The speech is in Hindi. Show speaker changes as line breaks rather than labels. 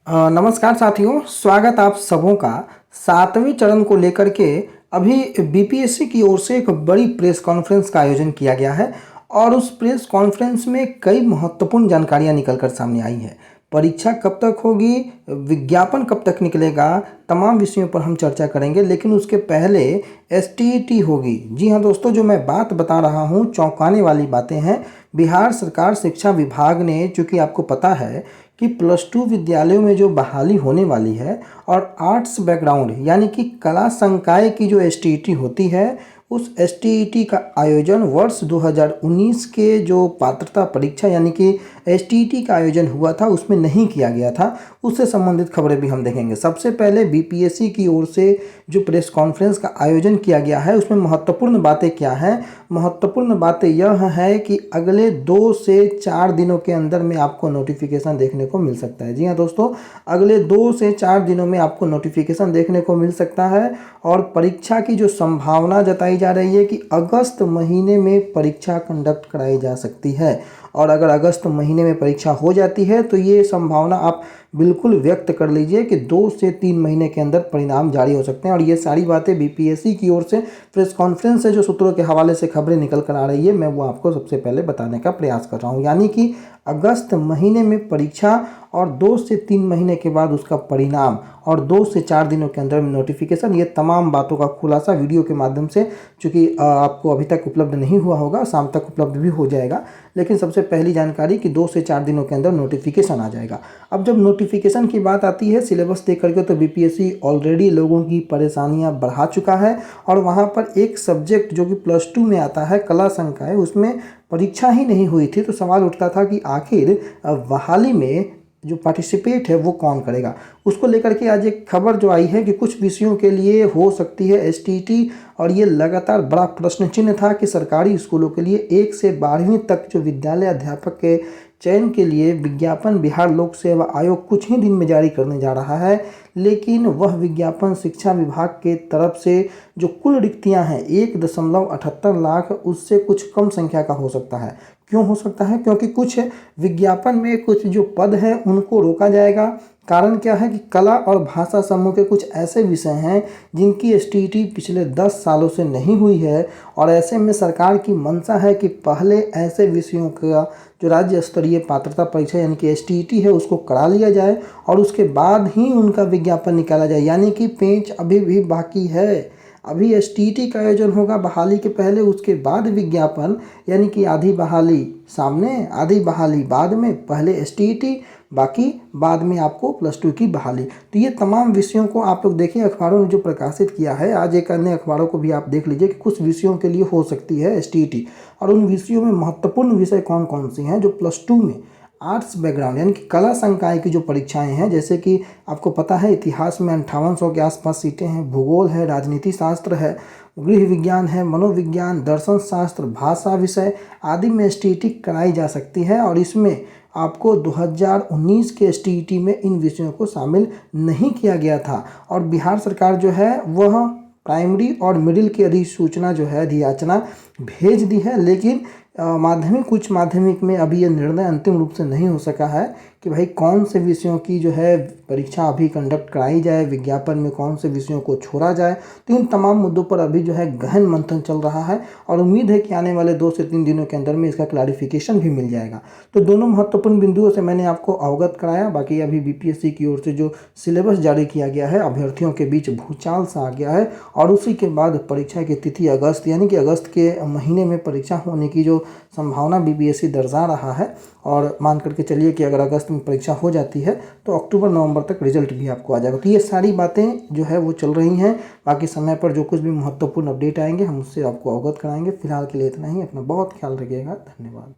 नमस्कार साथियों, स्वागत आप सबों का। 7वें चरण को लेकर के अभी बीपीएससी की ओर से एक बड़ी प्रेस कॉन्फ्रेंस का आयोजन किया गया है और उस प्रेस कॉन्फ्रेंस में कई महत्वपूर्ण जानकारियां निकलकर सामने आई हैं। परीक्षा कब तक होगी, विज्ञापन कब तक निकलेगा, तमाम विषयों पर हम चर्चा करेंगे। लेकिन उसके पहले एसटीईटी होगी। जी हाँ दोस्तों, जो मैं बात बता रहा हूँ चौंकाने वाली बातें हैं। बिहार सरकार शिक्षा विभाग ने, चूँकि आपको पता है कि +2 विद्यालयों में जो बहाली होने वाली है और आर्ट्स बैकग्राउंड यानी कि कला संकाय की जो एसटीईटी होती है, उस एसटीईटी का आयोजन वर्ष 2019 के जो पात्रता परीक्षा यानी कि एसटीईटी का आयोजन हुआ था उसमें नहीं किया गया था। उससे संबंधित खबरें भी हम देखेंगे। सबसे पहले बीपीएससी की ओर से जो प्रेस कॉन्फ्रेंस का आयोजन किया गया है उसमें महत्वपूर्ण बातें क्या हैं। महत्वपूर्ण बातें यह है कि अगले 2 से 4 दिनों के अंदर में आपको नोटिफिकेशन देखने को मिल सकता है। जी हाँ दोस्तों, अगले 2 से 4 दिनों में आपको नोटिफिकेशन देखने को मिल सकता है। और परीक्षा की जो संभावना जताई जा रही है कि अगस्त महीने में परीक्षा कंडक्ट कराई जा सकती है। और अगर अगस्त महीने में परीक्षा हो जाती है तो ये संभावना आप बिल्कुल व्यक्त कर लीजिए कि 2 से 3 महीने के अंदर परिणाम जारी हो सकते हैं। और ये सारी बातें बीपीएससी की ओर से प्रेस कॉन्फ्रेंस से जो सूत्रों के हवाले से खबरें निकल कर आ रही है, मैं वो आपको सबसे पहले बताने का प्रयास कर रहा हूँ। यानी कि अगस्त महीने में परीक्षा और 2 से 3 महीने के बाद उसका परिणाम और 2 से 4 दिनों के अंदर में नोटिफिकेशन। ये तमाम बातों का खुलासा वीडियो के माध्यम से, चूँकि आपको अभी तक उपलब्ध नहीं हुआ होगा, शाम तक उपलब्ध भी हो जाएगा। लेकिन सबसे पहली जानकारी कि 2 से 4 दिनों के अंदर नोटिफिकेशन आ जाएगा। अब जब नोटिफिकेशन की बात आती है सिलेबस देख करके, तो बीपीएससी ऑलरेडी लोगों की परेशानियां बढ़ा चुका है। और वहां पर एक सब्जेक्ट जो कि +2 में आता है, कला संकाय, उसमें परीक्षा ही नहीं हुई थी। तो सवाल उठता था कि आखिर बहाली में जो पार्टिसिपेट है वो कौन करेगा। उसको लेकर के आज एक खबर जो आई है कि कुछ विषयों के लिए हो सकती है एसटीईटी। और ये लगातार बड़ा प्रश्न चिन्ह था कि सरकारी स्कूलों के लिए 1 से 12वीं तक जो विद्यालय अध्यापक के चयन के लिए विज्ञापन बिहार लोक सेवा आयोग कुछ ही दिन में जारी करने जा रहा है। लेकिन वह विज्ञापन शिक्षा विभाग के तरफ से जो कुल रिक्तियां हैं 1.78 लाख, उससे कुछ कम संख्या का हो सकता है। क्यों हो सकता है? क्योंकि कुछ विज्ञापन में कुछ जो पद हैं उनको रोका जाएगा। कारण क्या है कि कला और भाषा समूह के कुछ ऐसे विषय हैं जिनकी एसटीईटी पिछले 10 सालों से नहीं हुई है। और ऐसे में सरकार की मंशा है कि पहले ऐसे विषयों का जो राज्य स्तरीय पात्रता परीक्षा यानी कि एसटीईटी है उसको करा लिया जाए और उसके बाद ही उनका विज्ञापन निकाला जाए। यानी कि पेंच अभी भी बाकी है। अभी एसटीईटी का आयोजन होगा बहाली के पहले, उसके बाद विज्ञापन। यानी कि आधी बहाली सामने, आधी बहाली बाद में, पहले एसटीईटी, बाकी बाद में आपको +2 की बहाली। तो ये तमाम विषयों को आप लोग देखिए, अखबारों ने जो प्रकाशित किया है, आज एक अन्य अखबारों को भी आप देख लीजिए कि कुछ विषयों के लिए हो सकती है एसटीईटी। और उन विषयों में महत्वपूर्ण विषय कौन कौन से हैं जो +2 में आर्ट्स बैकग्राउंड यानी कि कला संकाय की जो परीक्षाएं हैं, जैसे कि आपको पता है इतिहास में 5800 के आसपास सीटें हैं, भूगोल है, राजनीति शास्त्र है, गृह विज्ञान है, मनोविज्ञान, दर्शन शास्त्र, भाषा विषय आदि में एसटीईटी कराई जा सकती है। और इसमें आपको 2019 के एसटीईटी में इन विषयों को शामिल नहीं किया गया था। और बिहार सरकार जो है वह प्राइमरी और मिडिल की अधिसूचना जो है, अधियाचना भेज दी है। लेकिन माध्यमिक उच्च माध्यमिक में अभी यह निर्णय अंतिम रूप से नहीं हो सका है कि भाई कौन से विषयों की जो है परीक्षा अभी कंडक्ट कराई जाए, विज्ञापन में कौन से विषयों को छोड़ा जाए। तो इन तमाम मुद्दों पर अभी जो है गहन मंथन चल रहा है और उम्मीद है कि आने वाले 2 से 3 दिनों के अंदर में इसका क्लैरिफिकेशन भी मिल जाएगा। तो दोनों महत्वपूर्ण बिंदुओं से मैंने आपको अवगत कराया। बाकी अभी बीपीएससी की ओर से जो सिलेबस जारी किया गया है, अभ्यर्थियों के बीच भूचाल सा आ गया है। और उसी के बाद परीक्षा की तिथि अगस्त यानी कि अगस्त के महीने में परीक्षा होने की जो संभावना बीपीएससी दर्शा रहा है। और मान करके चलिए कि अगर अगस्त में परीक्षा हो जाती है तो अक्टूबर नवंबर तक रिजल्ट भी आपको आ जाएगा। तो ये सारी बातें जो है वो चल रही हैं। बाकी समय पर जो कुछ भी महत्वपूर्ण अपडेट आएंगे हम उससे आपको अवगत कराएंगे। फिलहाल के लिए इतना ही। अपना बहुत ख्याल रखिएगा। धन्यवाद।